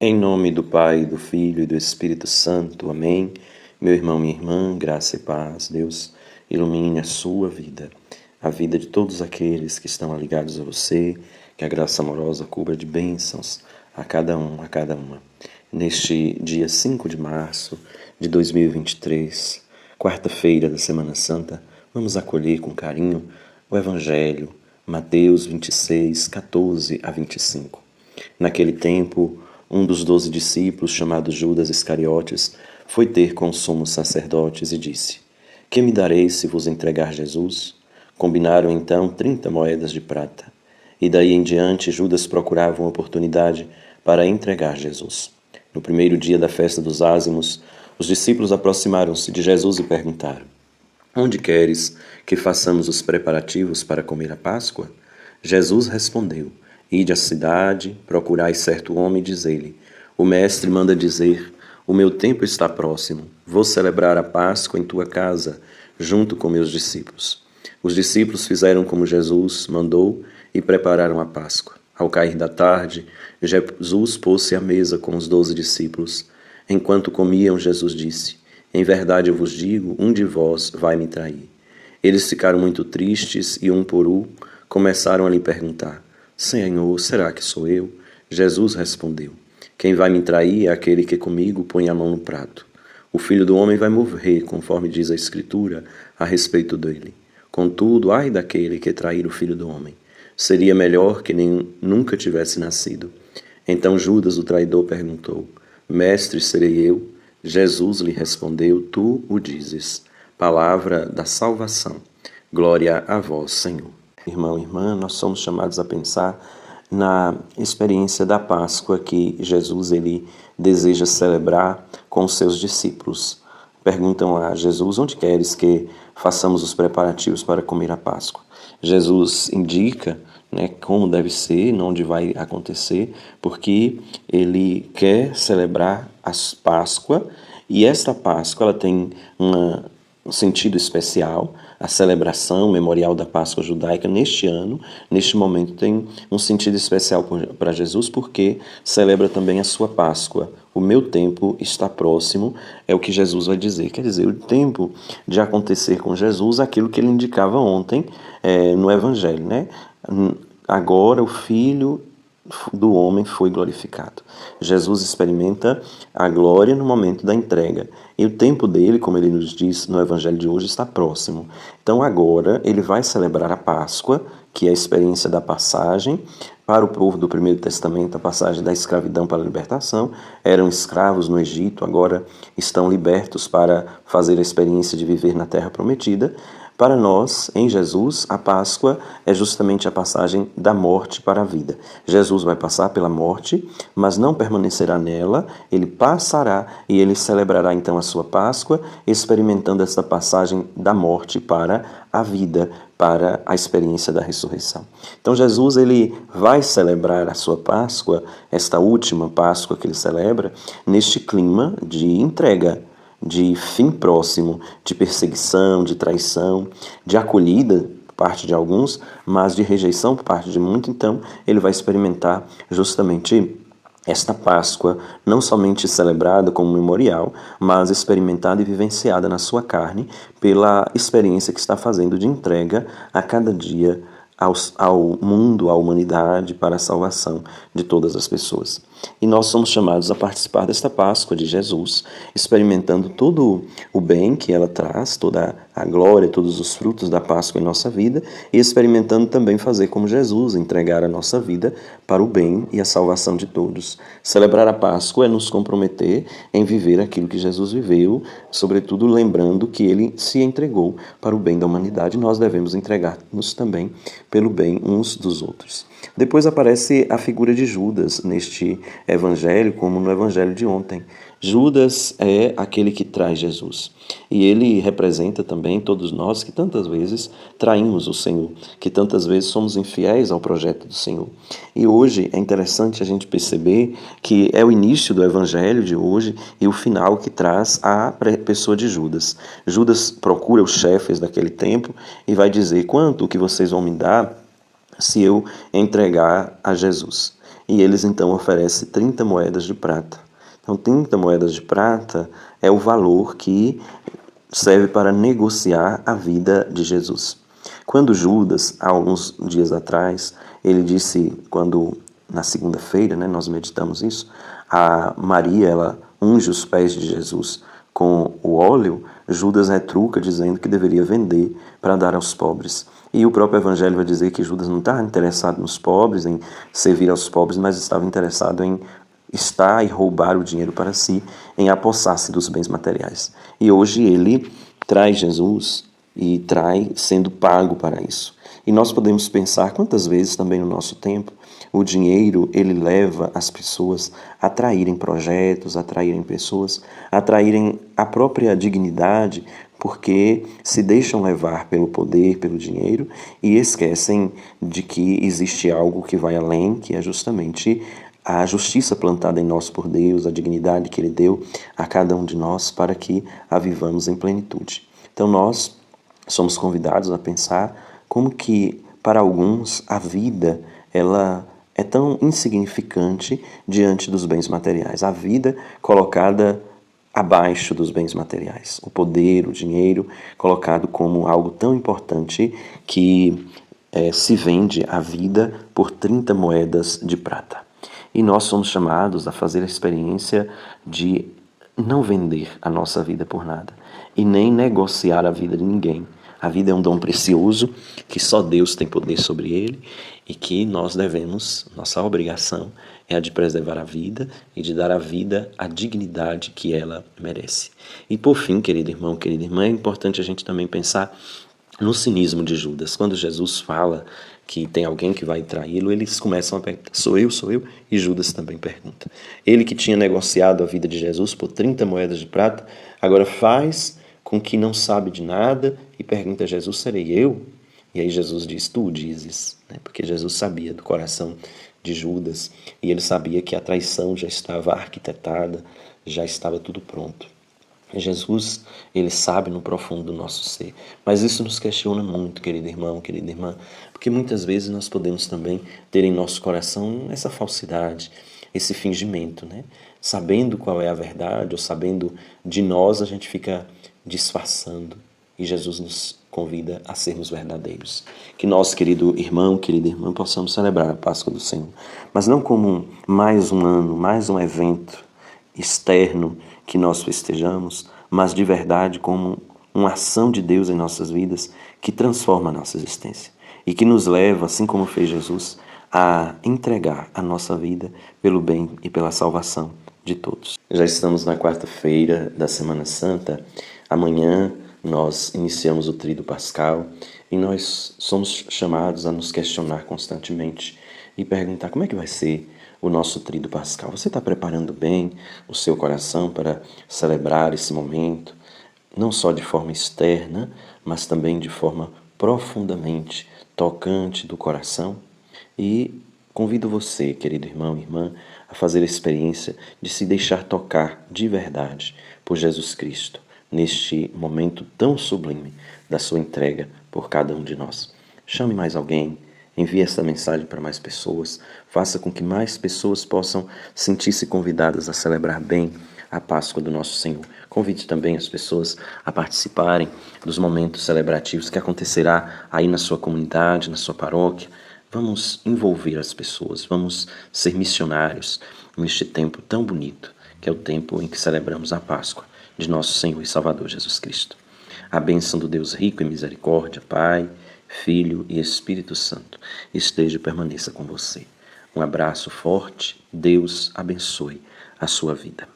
Em nome do Pai, do Filho e do Espírito Santo. Amém. Meu irmão, minha irmã, graça e paz. Deus ilumine a sua vida, a vida de todos aqueles que estão ligados a você, que a graça amorosa cubra de bênçãos a cada um, a cada uma. Neste dia 5 de março de 2023, quarta-feira da Semana Santa, vamos acolher com carinho o Evangelho, Mateus 26, 14 a 25. Naquele tempo, um dos 12 discípulos, chamado Judas Iscariotes, foi ter com os sumos sacerdotes e disse: Que me dareis se vos entregar Jesus? Combinaram então 30 moedas de prata. E daí em diante Judas procurava uma oportunidade para entregar Jesus. No primeiro dia da festa dos ázimos, os discípulos aproximaram-se de Jesus e perguntaram: Onde queres que façamos os preparativos para comer a Páscoa? Jesus respondeu: Ide à cidade, procurai certo homem e diz-lhe: O mestre manda dizer: O meu tempo está próximo. Vou celebrar a Páscoa em tua casa, junto com meus discípulos. Os discípulos fizeram como Jesus mandou e prepararam a Páscoa. Ao cair da tarde, Jesus pôs-se à mesa com os 12 discípulos. Enquanto comiam, Jesus disse: Em verdade eu vos digo, um de vós vai me trair. Eles ficaram muito tristes e, um por um, começaram a lhe perguntar: Senhor, será que sou eu? Jesus respondeu: Quem vai me trair é aquele que comigo põe a mão no prato. O Filho do Homem vai morrer, conforme diz a Escritura, a respeito dele. Contudo, ai daquele que trair o Filho do Homem. Seria melhor que nem nunca tivesse nascido. Então Judas, o traidor, perguntou: Mestre, serei eu? Jesus lhe respondeu: Tu o dizes. Palavra da salvação. Glória a vós, Senhor. Irmão e irmã, nós somos chamados a pensar na experiência da Páscoa que Jesus ele deseja celebrar com os seus discípulos. Perguntam a Jesus: Onde queres que façamos os preparativos para comer a Páscoa? Jesus indica, como deve ser, onde vai acontecer, porque ele quer celebrar a Páscoa, e esta Páscoa ela tem um sentido especial. A celebração memorial da Páscoa judaica neste ano, neste momento, tem um sentido especial para Jesus, porque celebra também a sua Páscoa. O meu tempo está próximo, é o que Jesus vai dizer. Quer dizer, o tempo de acontecer com Jesus aquilo que ele indicava ontem no Evangelho, Agora o Filho do homem foi glorificado. Jesus experimenta a glória no momento da entrega. E o tempo dele, como ele nos diz no Evangelho de hoje, está próximo. Então agora ele vai celebrar a Páscoa, que é a experiência da passagem para o povo do Primeiro Testamento, a passagem da escravidão para a libertação. Eram escravos no Egito, agora estão libertos para fazer a experiência de viver na Terra Prometida. Para nós, em Jesus, a Páscoa é justamente a passagem da morte para a vida. Jesus vai passar pela morte, mas não permanecerá nela, ele passará e ele celebrará então a sua Páscoa, experimentando essa passagem da morte para a vida, para a experiência da ressurreição. Então Jesus ele vai celebrar a sua Páscoa, esta última Páscoa que ele celebra, neste clima de entrega, de fim próximo, de perseguição, de traição, de acolhida por parte de alguns, mas de rejeição por parte de muitos. Então ele vai experimentar justamente esta Páscoa, não somente celebrada como memorial, mas experimentada e vivenciada na sua carne pela experiência que está fazendo de entrega a cada dia ao mundo, à humanidade, para a salvação de todas as pessoas. E nós somos chamados a participar desta Páscoa de Jesus, experimentando todo o bem que ela traz, toda a glória, todos os frutos da Páscoa em nossa vida, e experimentando também fazer como Jesus, entregar a nossa vida para o bem e a salvação de todos. Celebrar a Páscoa é nos comprometer em viver aquilo que Jesus viveu, sobretudo lembrando que ele se entregou para o bem da humanidade. Nós devemos entregar-nos também pelo bem uns dos outros. Depois aparece a figura de Judas neste evangelho, como no evangelho de ontem. Judas é aquele que traz Jesus. E ele representa também todos nós que tantas vezes traímos o Senhor, que tantas vezes somos infiéis ao projeto do Senhor. E hoje é interessante a gente perceber que é o início do evangelho de hoje e o final que traz a pessoa de Judas. Judas procura os chefes daquele tempo e vai dizer: quanto que vocês vão me dar se eu entregar a Jesus? e eles então oferecem 30 moedas de prata. Então 30 moedas de prata é o valor que serve para negociar a vida de Jesus. Quando Judas, há alguns dias atrás, ele disse, na segunda-feira, né, nós meditamos isso, a Maria, ela unge os pés de Jesus com o óleo, Judas retruca dizendo que deveria vender para dar aos pobres. E o próprio Evangelho vai dizer que Judas não estava interessado nos pobres, em servir aos pobres, mas estava interessado em estar e roubar o dinheiro para si, em apossar-se dos bens materiais. E hoje ele traz Jesus e trai sendo pago para isso. E nós podemos pensar quantas vezes também no nosso tempo o dinheiro ele leva as pessoas a traírem projetos, a traírem pessoas, a traírem a própria dignidade, porque se deixam levar pelo poder, pelo dinheiro e esquecem de que existe algo que vai além, que é justamente a justiça plantada em nós por Deus, a dignidade que Ele deu a cada um de nós para que a vivamos em plenitude. Então nós somos convidados a pensar como que, para alguns, a vida ela é tão insignificante diante dos bens materiais. A vida colocada abaixo dos bens materiais. O poder, o dinheiro, colocado como algo tão importante que se vende a vida por 30 moedas de prata. E nós somos chamados a fazer a experiência de não vender a nossa vida por nada e nem negociar a vida de ninguém. A vida é um dom precioso que só Deus tem poder sobre ele e que nós devemos, nossa obrigação é a de preservar a vida e de dar à vida a dignidade que ela merece. E por fim, querido irmão, querida irmã, é importante a gente também pensar no cinismo de Judas. Quando Jesus fala que tem alguém que vai traí-lo, eles começam a perguntar, sou eu? E Judas também pergunta. Ele que tinha negociado a vida de Jesus por 30 moedas de prata, agora faz com que não sabe de nada e pergunta a Jesus, serei eu? E aí Jesus diz, tu o dizes, né? Porque Jesus sabia do coração de Judas e ele sabia que a traição já estava arquitetada, já estava tudo pronto. Jesus, ele sabe no profundo do nosso ser. Mas isso nos questiona muito, querido irmão, querida irmã, porque muitas vezes nós podemos também ter em nosso coração essa falsidade, esse fingimento, né? Sabendo qual é a verdade, ou sabendo de nós, a gente fica disfarçando. E Jesus nos convida a sermos verdadeiros. Que nós, querido irmão, querida irmã, possamos celebrar a Páscoa do Senhor, mas não como mais um ano, mais um evento externo que nós festejamos, mas de verdade como uma ação de Deus em nossas vidas que transforma a nossa existência e que nos leva, assim como fez Jesus, a entregar a nossa vida pelo bem e pela salvação de todos. Já estamos na quarta-feira da Semana Santa. Amanhã nós iniciamos o Tríduo Pascal e nós somos chamados a nos questionar constantemente e perguntar como é que vai ser o nosso Tríduo Pascal. Você está preparando bem o seu coração para celebrar esse momento, não só de forma externa, mas também de forma profundamente tocante do coração? E convido você, querido irmão e irmã, a fazer a experiência de se deixar tocar de verdade por Jesus Cristo, neste momento tão sublime da sua entrega por cada um de nós. Chame mais alguém, envie essa mensagem para mais pessoas, faça com que mais pessoas possam sentir-se convidadas a celebrar bem a Páscoa do nosso Senhor. Convide também as pessoas a participarem dos momentos celebrativos que acontecerá aí na sua comunidade, na sua paróquia. Vamos envolver as pessoas, vamos ser missionários neste tempo tão bonito, que é o tempo em que celebramos a Páscoa de nosso Senhor e Salvador Jesus Cristo. A bênção do Deus rico em misericórdia, Pai, Filho e Espírito Santo, esteja e permaneça com você. Um abraço forte, Deus abençoe a sua vida.